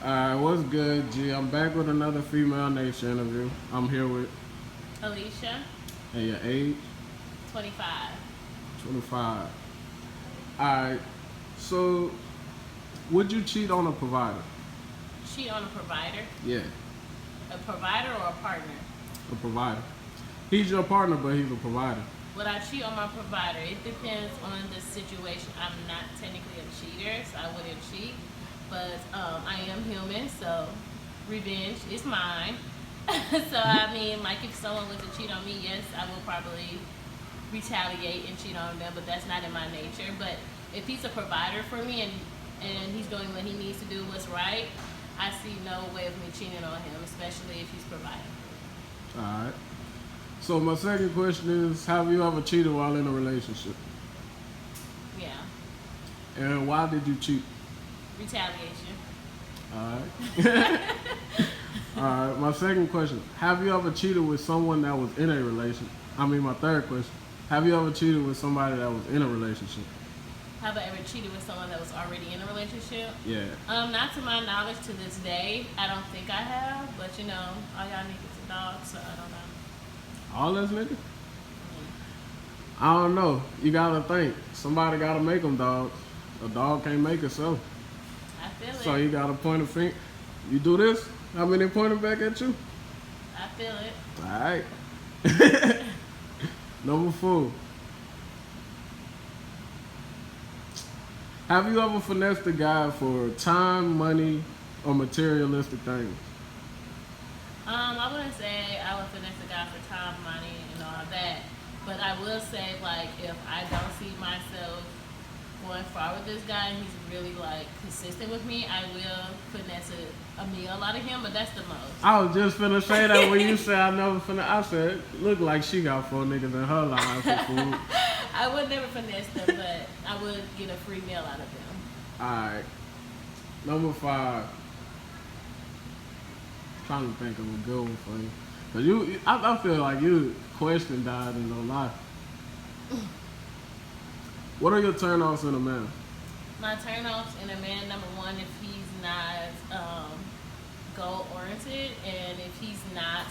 Alright, what's good, G? I'm back with another Female Nation interview. I'm here with Alicia, your age, 25. 25. Alright, so would you cheat on a provider? Cheat on a provider? Yeah, A provider or a partner? a provider. He's your partner, but he's a provider. Would I cheat on my provider? It depends on the situation. I'm not technically a cheater, so I wouldn't cheat. But I am human, so revenge is mine. So I mean, like if someone was to cheat on me, yes, I will probably retaliate and cheat on them, but that's not in my nature. But if he's a provider for me and he's doing what he needs to do, what's right, I see no way of me cheating on him, especially if he's providing. Alright. So my second question is, have you ever cheated while in a relationship? Yeah, And why did you cheat? retaliation. Alright. Alright, my second question. Have you ever cheated with someone that was in a relationship? My third question. Have you ever cheated with somebody that was in a relationship? Have I ever cheated with someone that was already in a relationship? Yeah. Not to my knowledge to this day. I don't think I have, but you know, all y'all niggas are dogs, so I don't know. All us niggas? I don't know. You gotta think. Somebody gotta make them dogs. A dog can't make itself. I feel it. So you gotta point a finger. You do this, how many pointing back at you? I feel it. Alright. Number 4. Have you ever finessed a guy for time, money, or materialistic things? I wouldn't say I would finesse a guy for time, money, and all that. But I will say, like, if I don't see myself going far with this guy and he's really, like, consistent with me, I will finesse a meal out of him, but that's the most. I was just finna say that when you said I never finna. I said, look like she got 4 niggas in her line for food. I would never finesse them, but I would get a free meal out of them. Alright. Number 5. Trying to think of a good one for you. Cause I feel like you question died in no life. What are your turn-offs in a man? My turn-offs in a man, number one, if he's not goal-oriented and if he's not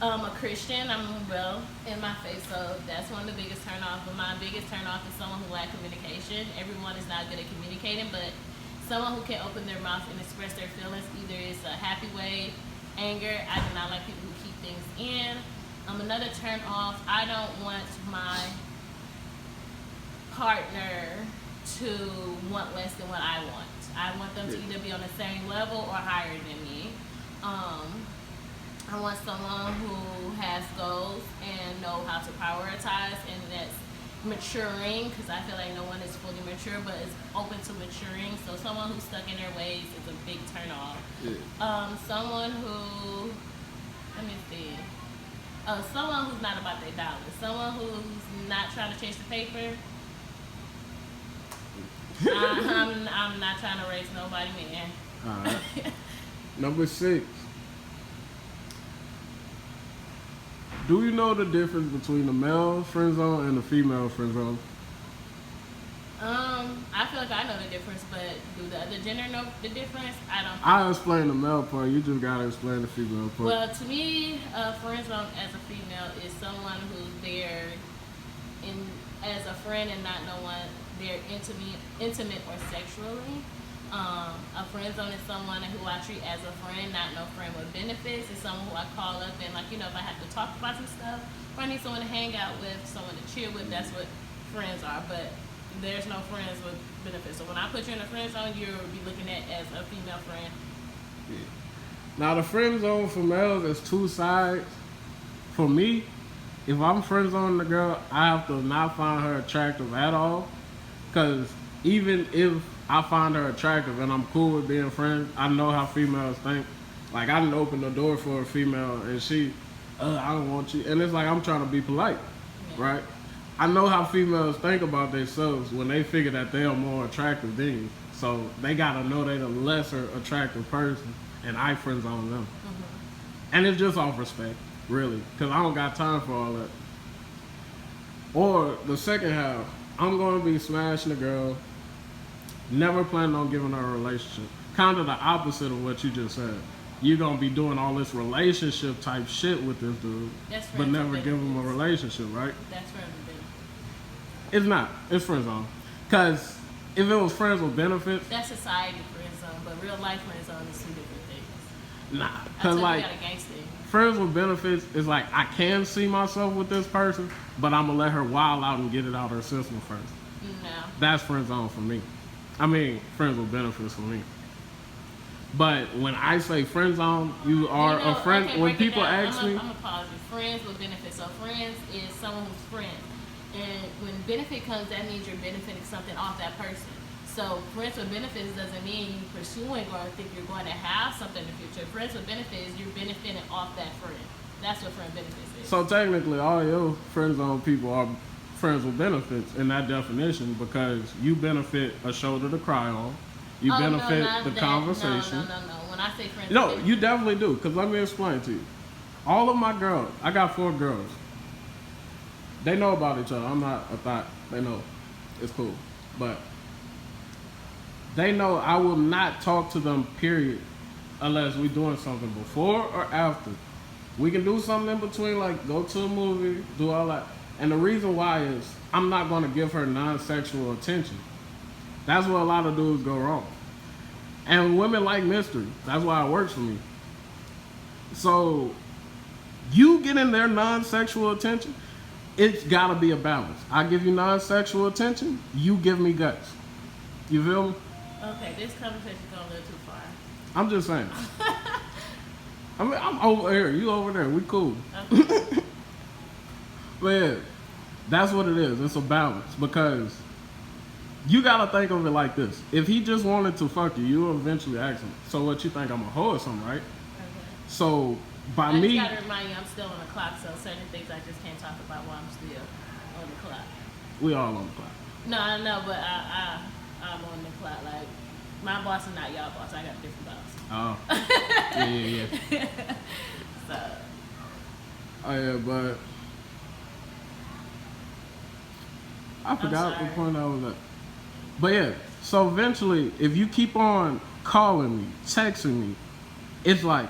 a Christian, I'm well in my face, so that's one of the biggest turn-offs. But my biggest turn-off is someone who lacks communication. Everyone is not good at communicating, but someone who can open their mouth and express their feelings, either it's a happy way, anger. I do not like people who keep things in. Another turn-off, I don't want my partner to want less than what I want. I want them to either be on the same level or higher than me. I want someone who has goals and know how to prioritize and that's maturing, because I feel like no one is fully mature but is open to maturing. So someone who's stuck in their ways is a big turn off. Yeah. Someone who, let me see. Someone who's not about their dollars. Someone who's not trying to chase the paper. I'm not trying to raise nobody, man. Alright. Number 6. Do you know the difference between the male friend zone and the female friend zone? I feel like I know the difference, but do the other gender know the difference? I don't. I'll explain the male part. You just gotta explain the female part. Well, to me, a friend zone as a female is someone who's there as a friend and not no one they're intimate or sexually. A friend zone is someone who I treat as a friend, not no friend with benefits. It's someone who I call up and if I have to talk about some stuff or I need someone to hang out with, someone to chill with, that's what friends are. But there's no friends with benefits. So when I put you in a friend zone, you'll be looking at as a female friend. Yeah. Now the friend zone for males is 2 sides. For me, if I'm friend zoning the girl, I have to not find her attractive at all. Cause even if I find her attractive and I'm cool with being friends, I know how females think. Like I didn't open the door for a female and she, I don't want you. And it's like I'm trying to be polite, right? I know how females think about themselves when they figure that they are more attractive than you. So they gotta know they're the lesser attractive person and I friend zone them. Mm-hmm. And it's just off respect, really. Cause I don't got time for all that. Or the second half, I'm gonna be smashing a girl, never planning on giving her a relationship. kind of the opposite of what you just said. You're gonna be doing all this relationship type shit with this dude, That's but friends never with give him a benefits. relationship, right? That's friends with benefits. It's not. It's friend zone. Cause if it was friends with benefits, That's society friend zone, but real life friend zone is two different things. nah. I Cause told like you got a gangster. friends with benefits is like I can see myself with this person, but I'm gonna let her wild out and get it out her system first. No. That's friend zone for me. I mean, friends with benefits for me. But when I say friend zone, you are You know, a friend. okay, When break it people down. ask I'm me, gonna pause you. Friends with benefits. So friends is someone who's friends, and when benefit comes, that means you're benefiting something off that person. So friends with benefits doesn't mean you pursuing or think you're going to have something in the future. Friends with benefits, you're benefiting off that friend. That's what friend benefits is. so technically, all your friend zone people are friends with benefits in that definition because you benefit a shoulder to cry on. You Oh, no, benefit not the that. conversation. No. When I say friends No, with benefits, you definitely do. Because let me explain to you. All of my girls, I got 4 girls. They know about each other. I'm not a thought. They know. It's cool. But they know I will not talk to them, period, unless we're doing something before or after. We can do something in between, like go to a movie, do all that. And the reason why is I'm not going to give her non-sexual attention. That's where a lot of dudes go wrong. And women like mystery. That's why it works for me. So you getting their non-sexual attention, it's got to be a balance. I give you non-sexual attention, you give me guts. You feel me? okay, this conversation's going a little too far. I'm just saying. I mean, I'm over here, you over there, we cool. Okay. But yeah, that's what it is. It's a balance because you gotta think of it like this. If he just wanted to fuck you, you will eventually ask him, so what, you think I'm a hoe or something, right? Okay. So by I me, just gotta remind you, I'm still on the clock, so certain things I just can't talk about while I'm still on the clock. we all on the clock. No, I know, but I'm on the clock. Like, my boss is not y'all boss. I got a different boss. Oh, yeah. So, Oh yeah, but I forgot sorry. the point I was at. But yeah, so eventually, if you keep on calling me, texting me, it's like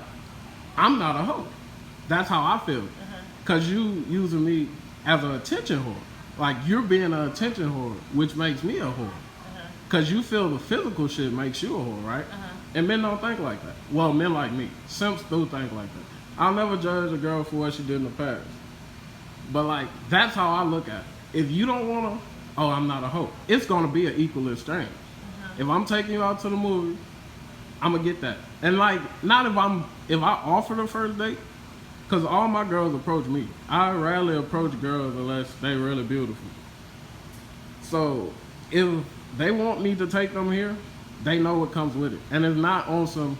I'm not a hoe. That's how I feel. Cause you using me as an attention whore. Like you're being an attention whore, which makes me a whore. Cause you feel the physical shit makes you a whore, right? And men don't think like that. Well, men like me. Simps do think like that. I'll never judge a girl for what she did in the past. But like, that's how I look at it. If you don't wanna, oh, I'm not a hoe. It's gonna be an equal exchange. If I'm taking you out to the movie, I'm gonna get that. And like, not if I offer the first date, cause all my girls approach me. I rarely approach girls unless they really beautiful. So if they want me to take them here, they know what comes with it. And it's not on some,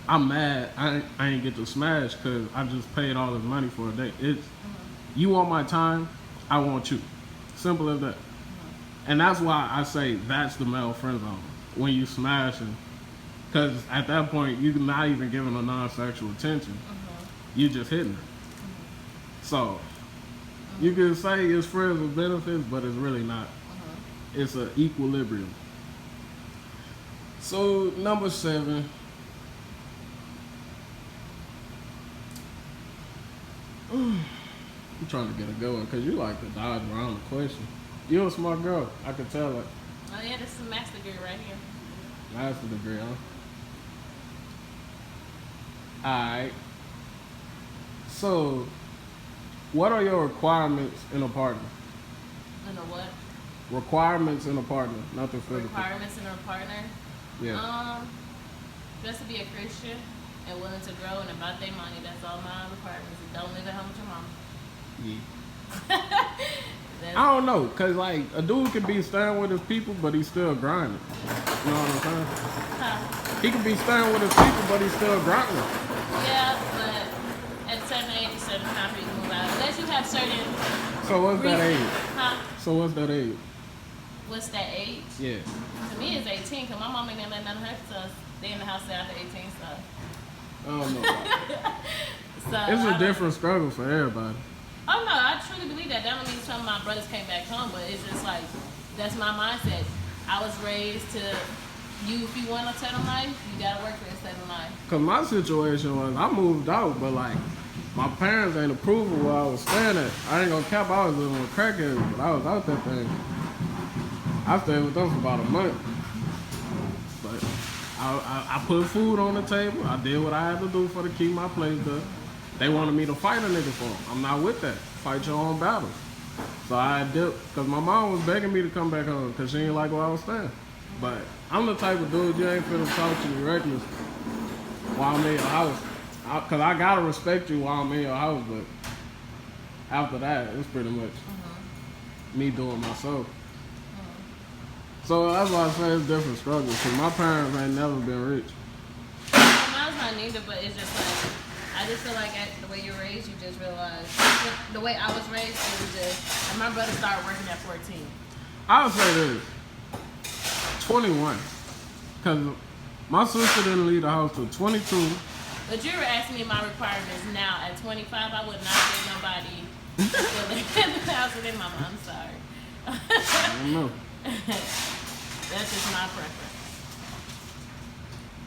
I'm mad, I ain't get to smash because I just paid all this money for a date. It's, you want my time, I want you. Simple as that. And that's why I say that's the male friend zone. When you smashing, because at that point, you're not even giving her non-sexual attention. You're just hitting her. So, you can say it's friends with benefits, but it's really not. It's an equilibrium. So, number 7. I'm trying to get a good one because you like to dodge around the question. You're a smart girl. I can tell it. oh yeah, this is a master degree right here. Master's degree, huh? Alright. So, what are your requirements in a partner? You know what? Requirements in a partner, nothing physical. Requirements in a partner. Yeah. Just to be a Christian and willing to grow and about their money. That's all my requirements. And don't live at home with your mom. Yeah. That's, I don't know, cause like a dude can be staying with his people, but he's still grinding. You know what I'm saying? He can be staying with his people, but he's still grinding. yeah, but at a certain age, a certain time, you can move out. Unless you have certain. So what's that age? Huh? So what's that age? What's that age? Yeah. To me, it's 18, because my mom ain't let none of her stuff stay in the house after 18, so. I don't know. So It's I a don't- different struggle for everybody. Oh no, I truly believe that. That don't mean some of my brothers came back home, but it's just like that's my mindset. I was raised to if you want a settled life, you gotta work for a settled life. Cause my situation was I moved out, but like my parents ain't approve of where I was staying at. I ain't gonna cap. I was living with crackheads, but I was out that thing. I stayed with them for about a month, but I put food on the table. I did what I had to do to keep my place good. They wanted me to fight a nigga for them. I'm not with that. Fight your own battles. So I dipped, cause my mom was begging me to come back home, cause she didn't like where I was staying. But I'm the type of dude you ain't finna talk to me reckless while I'm in your house. Cause I gotta respect you while I'm in your house, but after that, it's pretty much me doing myself. So that's why I say it's different struggles, cause my parents ain't never been rich. Mine's not neither, but it's just like, I just feel like the way you're raised, you just realize, the way I was raised, it was just, and my brother started working at 14. I would say this, 21, cause my sister didn't leave the house till 22. But you were asking me my requirements now. At 25, I would not get nobody in the house with their mama. I'm sorry. I don't know. That's just my preference.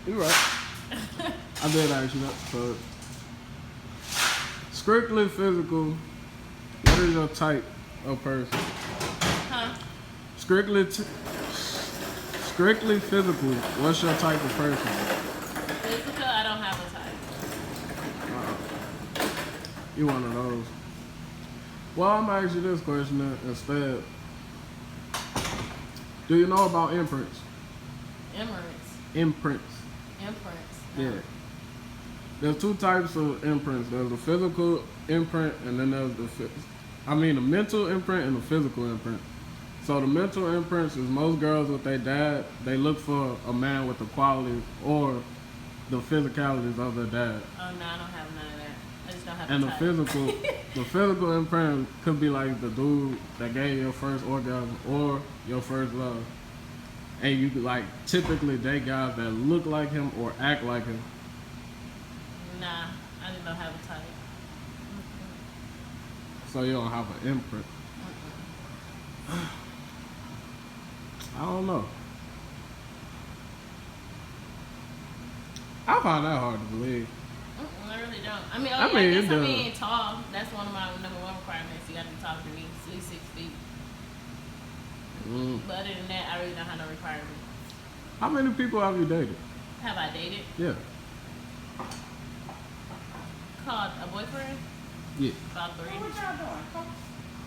You're right. I did ask you that. So, strictly physical, what is your type of person? Huh? Strictly physical, what's your type of person? Physical, I don't have a type. You one of those. Well, I'm gonna ask you this question instead. Do you know about imprints? Imprints. No. Yeah. There's two types of imprints. There's the physical imprint, and then there's the mental imprint and the physical imprint. So the mental imprints is most girls with their dad, they look for a man with the qualities or the physicalities of their dad. Oh no, I don't have none of that. I just don't have And a type. the physical imprint could be like the dude that gave you your first orgasm or your first love. And you could like typically date guys that look like him or act like him. Nah, I just don't have a type. So you don't have an imprint. I don't know. I find that hard to believe. I really don't. I mean, I guess I'm being tall. That's one of my number one requirements. You got to be taller than me, at least 6 feet. But other than that, I really don't have no requirements. How many people have you dated? Have I dated? Yeah. Called a boyfriend? Yeah. About 3. What y'all doing? Come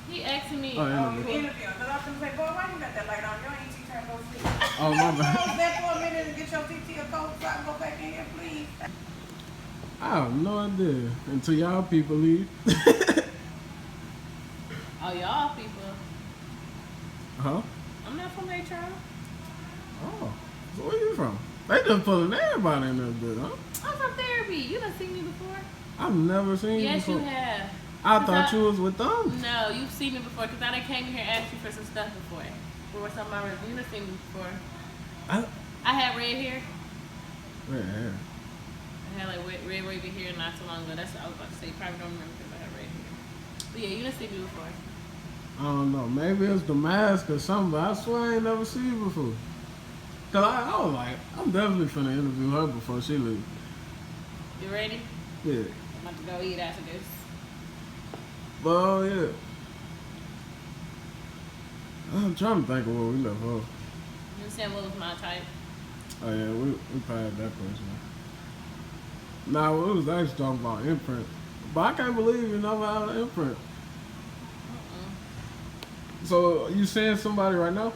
He asked me. Oh, yeah. interview. Because I was going to say, boy, why you got that light on? Your ET trying to go sleep. Oh, my bad. Close that for a minute and get your TT a coat so I can go back in here, please. I have no idea until y'all people leave. Oh, y'all people. Huh? I'm not from HR. Oh. So where you from? They just pulling everybody in there good, huh? I'm from therapy. You done seen me before? I've never seen you Yes, before. you have. I thought you was with them. No, you've seen me before because I done came in here and asked you for some stuff before. For some of my reviews. You done seen me before. I had red hair. Red hair. I had like red wavy hair not too long ago. That's what I was about to say. You probably don't remember because I had red hair. But yeah, you done seen me before. I don't know. Maybe it's the mask or something, but I swear I ain't never seen you before. Cause I was like, I'm definitely finna interview her before she leaves. You ready? Yeah. I'm about to go eat after this. Well, yeah. I'm trying to think of where we left off. You said what was my type? Oh yeah, we passed that question. Nah, we was actually talking about imprint. But I can't believe you never had an imprint. So you seeing somebody right now?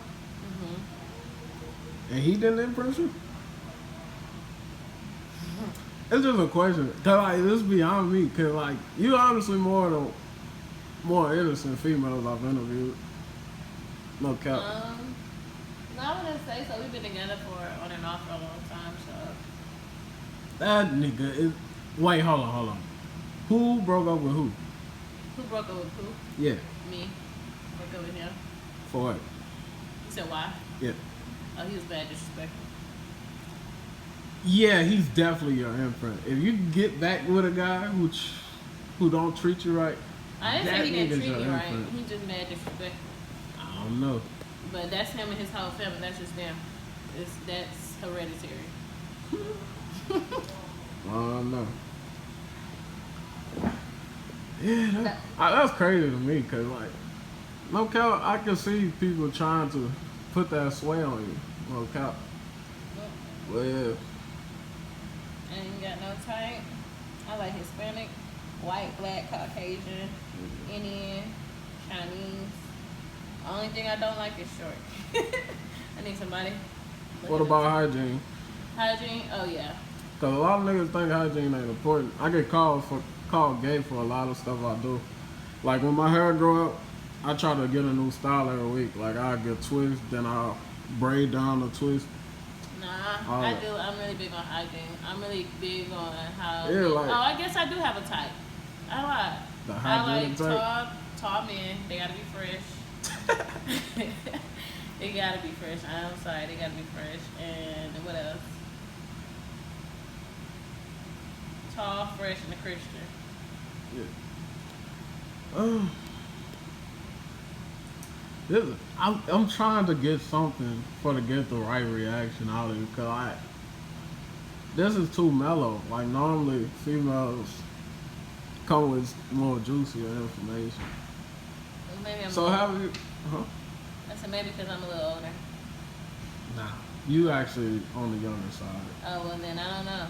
And he didn't impress you? It's just a question. Cause like this beyond me. Cause like you honestly more innocent females I've interviewed. No cap. No, I wouldn't say so. We've been together for on and off for a long time, so. That nigga is. Wait, hold on. Who broke up with who? Who broke up with who? Yeah. Me. Broke up with him. For what? You said why? Yeah. Oh, he was bad, disrespectful. Yeah, he's definitely your imprint. If you get back with a guy who don't treat you right, I didn't say he didn't treat me right. imprint. He just mad, disrespectful. I don't know. But that's him and his whole family. That's just them. That's hereditary. I don't know. Yeah, that's crazy to me, cause like, no cap, I can see people trying to put that sway on you. No cap. Well, yeah. I ain't got no type. I like Hispanic, white, black, Caucasian, Indian, Chinese. Only thing I don't like is short. I need somebody. What about hygiene? Hygiene? Oh yeah. Cause a lot of niggas think hygiene ain't important. I get called gay for a lot of stuff I do. Like when my hair grow up, I try to get a new style every week. Like I get twist, then I'll braid down the twist. Nah, I do. I'm really big on hygiene. I'm really big on how. Yeah, like. Oh, I guess I do have a type. I like. The I hygienic like type. tall men. They gotta be fresh. They gotta be fresh. I'm sorry, they gotta be fresh. And what else? Tall, fresh, and a Christian. Yeah. I'm trying to get something to get the right reaction out of it, cause this is too mellow. Like normally females come with more juicier information. Well, maybe I'm So have you? Huh? I said maybe because I'm a little older. Nah, you actually on the younger side. Oh well, then I don't know.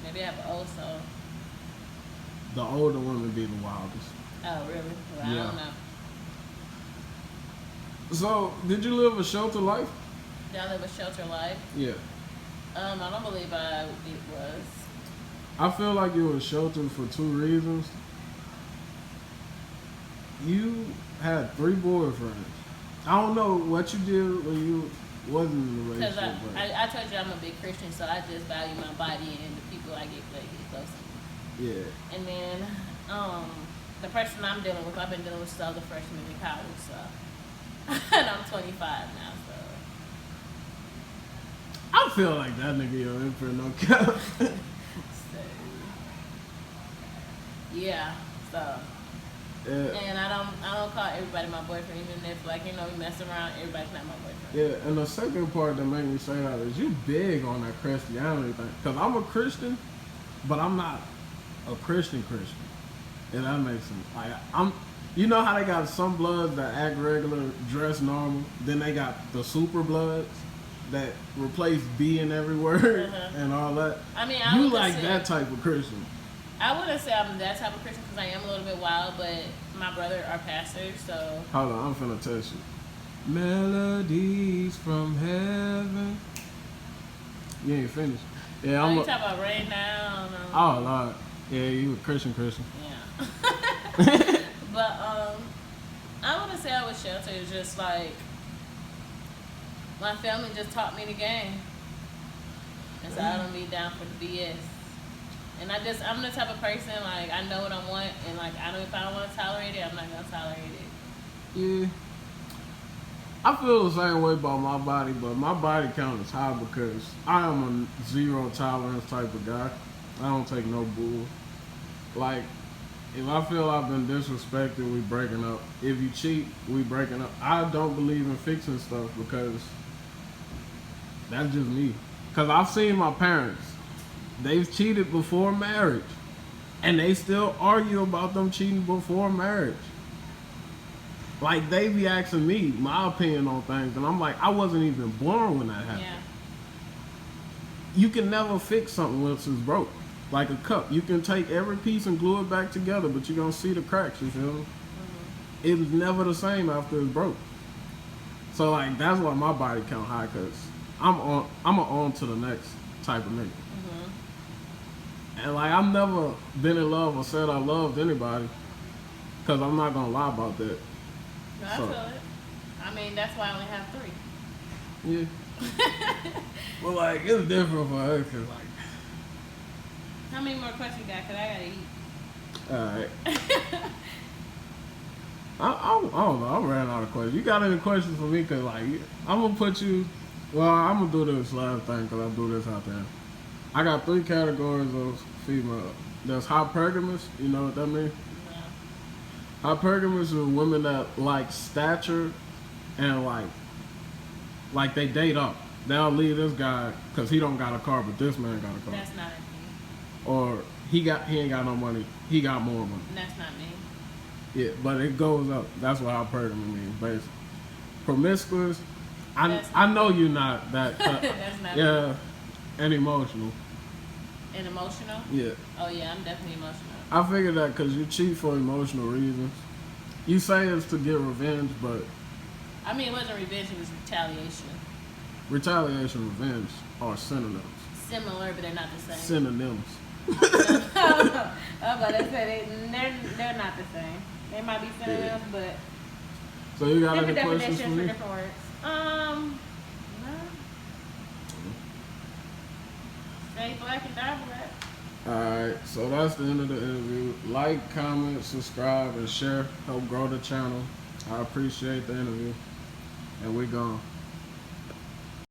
Maybe I have an old soul. The older women be the wildest. Oh really? Well, I Yeah. don't know. So, did you live a sheltered life? Did I live a shelter life? Yeah. I don't believe it was. I feel like you were sheltered for two reasons. You had 3 boyfriends. I don't know what you did when you wasn't in a Because relationship. but I told you I'm a big Christian, so I just value my body and the people I get close to. yeah. And then the person I'm dealing with, I've been dealing with since I was a freshman in college, so. And I'm 25 now, so. I feel like that nigga you're in for no cap. So yeah, so. Yeah. And I don't call everybody my boyfriend, even if we mess around, everybody's not my boyfriend. Yeah, and the second part that made me say that is you big on that Christianity thing. Because I'm a Christian, but I'm not a Christian. And that makes sense. Like, you know how they got some bloods that act regular, dress normal, then they got the super bloods that replace B in every word and all that. I mean, you like that type of Christian. I wouldn't say I'm that type of Christian because I am a little bit wild, but my brother are pastors, so. Hold on, I'm finna test you. Melodies from heaven. You ain't finished. Yeah, Oh, I'm. you talking about Rain Down? Oh Lord, yeah, you a Christian. Yeah. But I wouldn't say I was sheltered. It's just like my family just taught me the game, and so I don't be down for the BS. And I'm the type of person, like, I know what I want, and like if I don't want to tolerate it, I'm not gonna tolerate it. Yeah. I feel the same way about my body, but my body count is high because I am a zero tolerance type of guy. I don't take no bull. Like, if I feel I've been disrespected, we breaking up. If you cheat, we breaking up. I don't believe in fixing stuff because that's just me. Because I've seen my parents. They've cheated before marriage. And they still argue about them cheating before marriage. Like, they be asking me my opinion on things. And I'm like, I wasn't even born when that happened. Yeah. You can never fix something once it's broke. Like a cup. You can take every piece and glue it back together, but you're going to see the cracks, you feel me? It was never the same after it's broke. So, like, that's why my body count high, because I'm on to the next type of nigga. And like, I've never been in love or said I loved anybody, because I'm not gonna lie about that. No, I feel it. I mean, that's why I only have 3. Yeah. Well, like, it's different for her, cause like. How many more questions you got? Cause I gotta eat. Alright. I don't know. I ran out of questions. You got any questions for me? Cause like, I'm gonna put you. Well, I'm gonna do this last thing, cause I do this out there. I got 3 categories of female. There's hypergamous. You know what that means? No. Hypergamous are women that like stature and like Like they date up. They'll leave this guy because he don't got a car, but this man got a car. That's not me. Or he ain't got no money. He got more money. That's not me. Yeah, but it goes up. That's what hypergamy means, basically. Promiscuous. I know you're not that. That's not yeah, me. and emotional. And emotional? Yeah. Oh yeah, I'm definitely emotional. I figured that because you cheat for emotional reasons. You say it's to get revenge, but I mean, it wasn't revenge, it was retaliation. retaliation and revenge are synonyms. Similar, but they're not the same. Synonyms. Oh, but I said they're not the same. They might be synonyms, but So you got different any questions definitions for for me? different words. No. Stay black and die black. Alright, so that's the end of the interview. Like, comment, subscribe, and share. Help grow the channel. I appreciate the interview. And we gone.